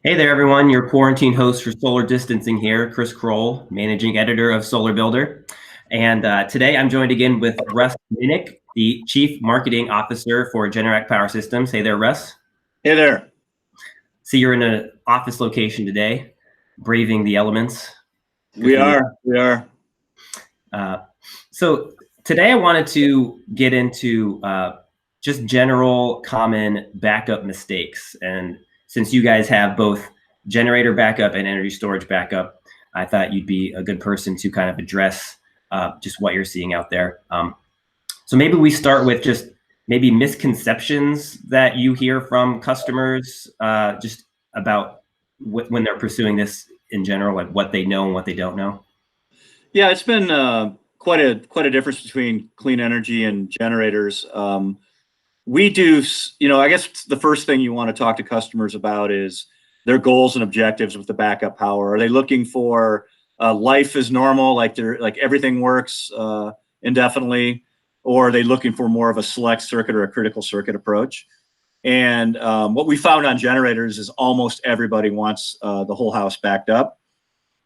Hey there, everyone. Your quarantine host for Solar Distancing here, Chris Kroll, managing editor of Solar Builder. And today I'm joined again with Russ Minick, the Chief Marketing Officer for Generac Power Systems. Hey there, Russ. Hey there. So you're in an office location today, braving the elements. We are. So today I wanted to get into just general common backup mistakes. And since you guys have both generator backup and energy storage backup, I thought you'd be a good person to kind of address just what you're seeing out there. So maybe we start with just maybe misconceptions that you hear from customers just about when they're pursuing this in general, like what they know and what they don't know. Yeah, it's been quite a difference between clean energy and generators. We do, I guess the first thing you want to talk to customers about is their goals and objectives with the backup power. Are they looking for life as normal, like everything works indefinitely, or are they looking for more of a select circuit or a critical circuit approach? And what we found on generators is almost everybody wants the whole house backed up.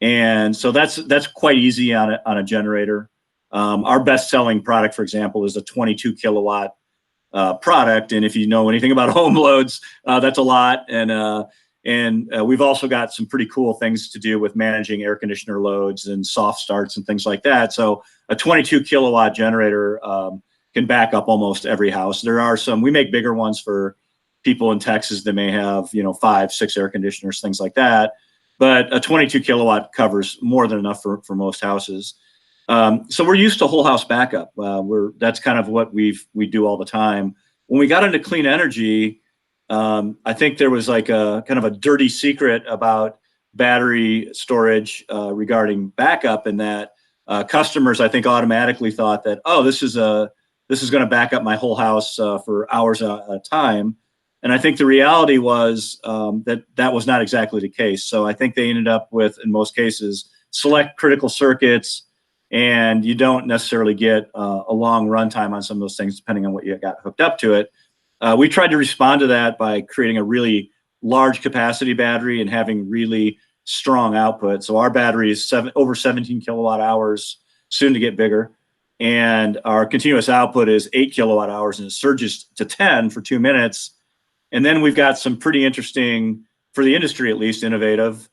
And so that's quite easy on a generator. Our best-selling product, for example, is a 22 kilowatt product. And if you know anything about home loads, that's a lot. And we've also got some pretty cool things to do with managing air conditioner loads and soft starts and things like that. So a 22 kilowatt generator can back up almost every house. There are some, we make bigger ones for people in Texas that may have, 5, 6 air conditioners, things like that. But a 22 kilowatt covers more than enough for most houses. So we're used to whole house backup. That's kind of what we do all the time. When we got into clean energy, I think there was like a kind of a dirty secret about battery storage regarding backup, and that customers, I think, automatically thought that, oh, this is going to back up my whole house for hours at a time. And I think the reality was that was not exactly the case. So I think they ended up with, in most cases, select critical circuits, and you don't necessarily get a long runtime on some of those things, depending on what you got hooked up to it. We tried to respond to that by creating a really large capacity battery and having really strong output. So our battery is over 17 kilowatt hours, soon to get bigger. And our continuous output is 8 kilowatt hours, and it surges to 10 for 2 minutes. And then we've got some pretty interesting, for the industry at least, innovative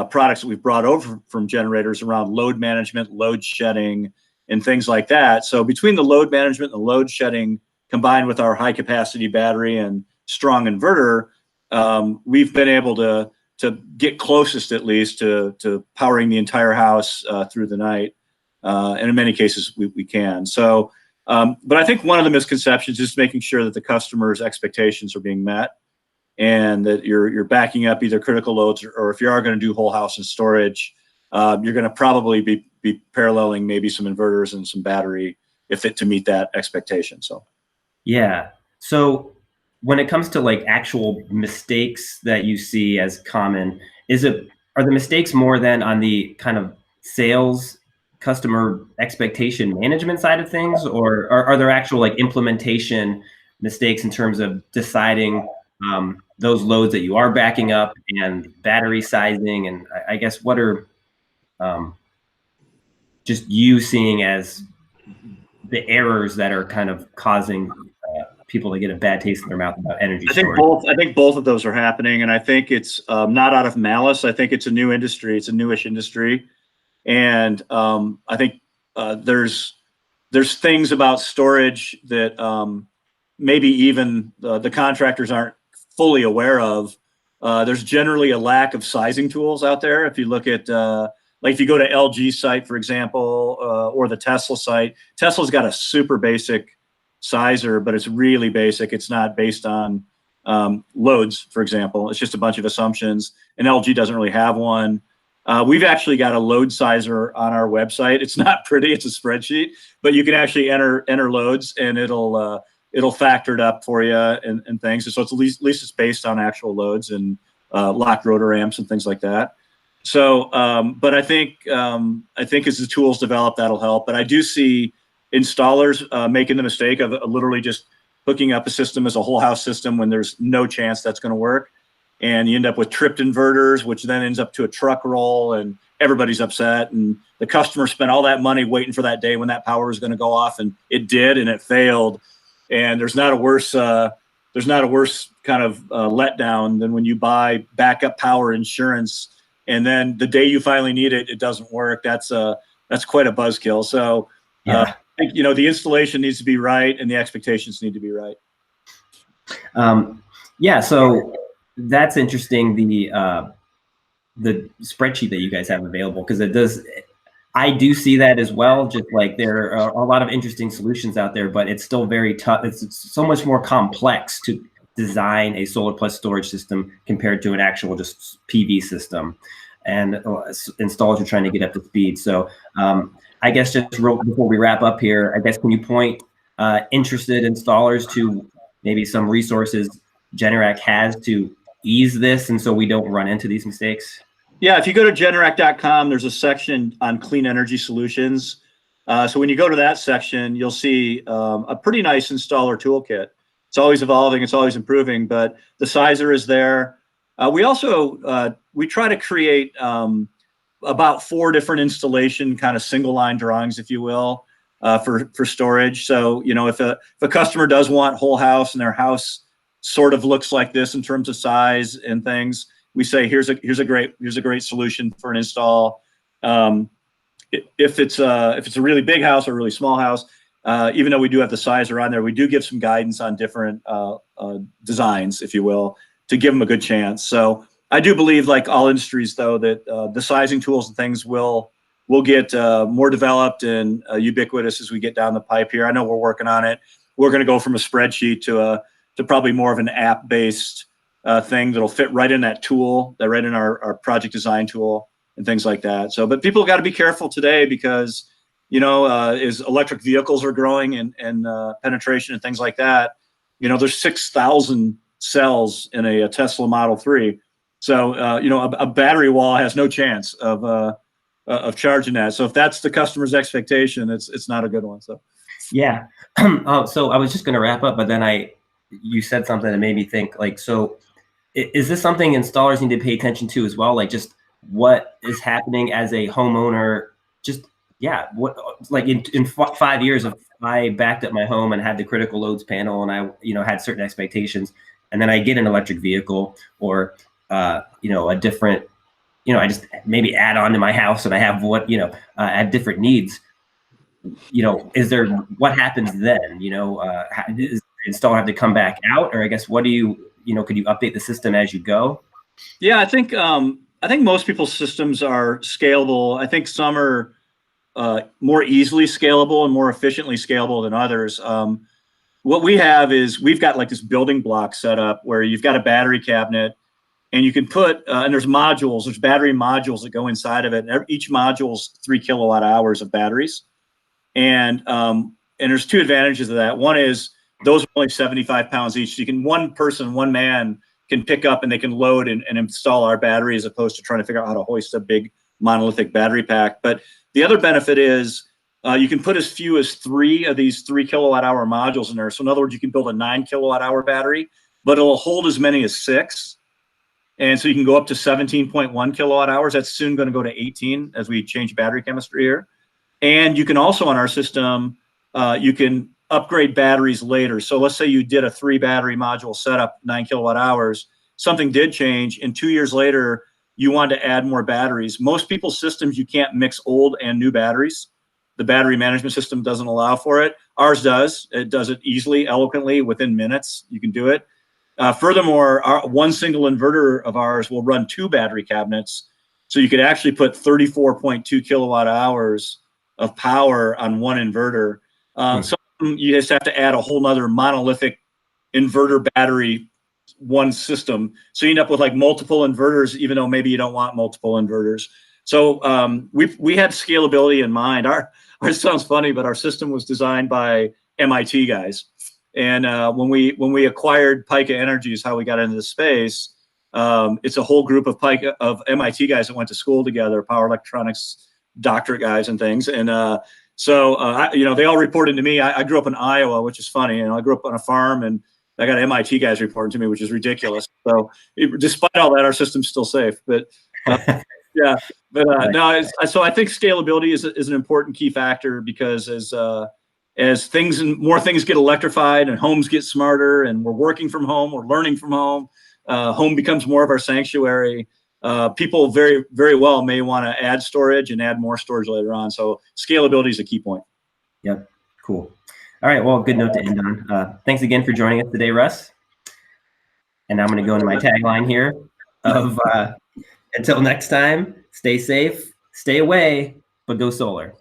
products that we've brought over from generators around load management, load shedding, and things like that. So between the load management and the load shedding, combined with our high capacity battery and strong inverter, we've been able to get closest at least to powering the entire house through the night. And in many cases, we can. So. But I think one of the misconceptions is making sure that the customer's expectations are being met, and that you're backing up either critical loads, or if you are going to do whole house and storage, you're going to probably be paralleling maybe some inverters and some battery to meet that expectation. So, yeah. So when it comes to like actual mistakes that you see as common, are the mistakes more than on the kind of sales customer expectation management side of things, or are there actual like implementation mistakes in terms of deciding those loads that you are backing up and battery sizing? And I guess what are just you seeing as the errors that are kind of causing people to get a bad taste in their mouth about energy storage? I think both of those are happening, and I think it's not out of malice. I think it's a new industry. It's a newish industry. And I think there's things about storage that maybe even the contractors aren't fully aware of. There's generally a lack of sizing tools out there. If you look at, like if you go to LG site, for example, or the Tesla site, Tesla's got a super basic sizer, but it's really basic. It's not based on loads, for example. It's just a bunch of assumptions, and LG doesn't really have one. We've actually got a load sizer on our website. It's not pretty; it's a spreadsheet, but you can actually enter loads, and it'll factor it up for you and things. And so it's at least it's based on actual loads and locked rotor amps and things like that. So, but I think as the tools develop, that'll help. But I do see installers making the mistake of literally just hooking up a system as a whole house system when there's no chance that's going to work. and you end up with tripped inverters, which then ends up to a truck roll, and everybody's upset. And the customer spent all that money waiting for that day when that power was going to go off, and it did, and it failed. And there's not a worse kind of letdown than when you buy backup power insurance, and then the day you finally need it, it doesn't work. That's quite a buzzkill. So Yeah. I think, you know, the installation needs to be right, and the expectations need to be right. Yeah, so that's interesting. The spreadsheet that you guys have available, because I do see that as well. Just like there are a lot of interesting solutions out there, but it's still very tough. It's so much more complex to design a solar plus storage system compared to an actual just PV system, and installers are trying to get up to speed. So I guess just before we wrap up here, I guess can you point interested installers to maybe some resources Generac has to ease this, and so we don't run into these mistakes? Yeah, if you go to Generac.com, there's a section on clean energy solutions. So when you go to that section, you'll see a pretty nice installer toolkit. It's always evolving, it's always improving, but the sizer is there. We also we try to create about 4 different installation kind of single line drawings, if you will, for storage. So, you know, if a customer does want whole house and their house sort of looks like this in terms of size and things, we say here's a great solution for an install. If it's a really big house or a really small house, even though we do have the sizer on there, we do give some guidance on different designs, if you will, to give them a good chance. So I do believe, like all industries, though, that the sizing tools and things will get more developed and ubiquitous as we get down the pipe here. I know we're working on it. We're going to go from a spreadsheet to probably more of an app-based thing that'll fit right in that tool, right in our project design tool and things like that. So, but people got to be careful today because, you know, as electric vehicles are growing and penetration and things like that, you know, there's 6,000 cells in a Tesla Model 3. So, you know, a battery wall has no chance of charging that. So if that's the customer's expectation, it's not a good one. So, yeah. So I was just going to wrap up, but then you said something that made me think, like, so is this something installers need to pay attention to as well? Like, just what is happening as a homeowner? Just, yeah, what, like in 5 years, if I backed up my home and had the critical loads panel and I, you know, had certain expectations, and then I get an electric vehicle or, you know, a different, you know, I just maybe add on to my house and I have what, you know, I have different needs. You know, what happens then? You know, does the installer have to come back out, or I guess what do you know, could you update the system as you go? Yeah, I think most people's systems are scalable. I think some are more easily scalable and more efficiently scalable than others. What we have is we've got like this building block set up where you've got a battery cabinet, and you can put and there's battery modules that go inside of it. And each module's 3 kilowatt hours of batteries, and there's 2 advantages of that. One is those are only 75 pounds each. So one man can pick up and they can load and install our battery, as opposed to trying to figure out how to hoist a big monolithic battery pack. But the other benefit is you can put as few as 3 of these 3 kilowatt hour modules in there. So in other words, you can build a 9 kilowatt hour battery, but it'll hold as many as 6. And so you can go up to 17.1 kilowatt hours. That's soon going to go to 18 as we change battery chemistry here. And you can also, on our system, you can upgrade batteries later. So let's say you did a 3 battery module setup, 9 kilowatt hours, something did change, and 2 years later, you want to add more batteries. Most people's systems, you can't mix old and new batteries. The battery management system doesn't allow for it. Ours does. It does it easily, eloquently, within minutes. You can do it. Furthermore, one single inverter of ours will run 2 battery cabinets. So you could actually put 34.2 kilowatt hours of power on one inverter. So you just have to add a whole nother monolithic inverter battery, one system. So you end up with like multiple inverters, even though maybe you don't want multiple inverters. So we had scalability in mind. It sounds funny, but our system was designed by MIT guys. And when we acquired Pika Energy is how we got into the space. It's a whole group of MIT guys that went to school together, power electronics doctorate guys and things. And you know, they all reported to me. I grew up in Iowa, which is funny. You know, I grew up on a farm, and I got MIT guys reporting to me, which is ridiculous. So despite all that, our system's still safe. But yeah, but no. So I think scalability is an important key factor, because as more things get electrified and homes get smarter, and we're working from home, we're learning from home, home becomes more of our sanctuary. People very, very well may want to add storage and add more storage later on. So scalability is a key point. Yep. Cool. All right. Well, good note to end on. Thanks again for joining us today, Russ. And now I'm going to go into my tagline here of until next time, stay safe, stay away, but go solar.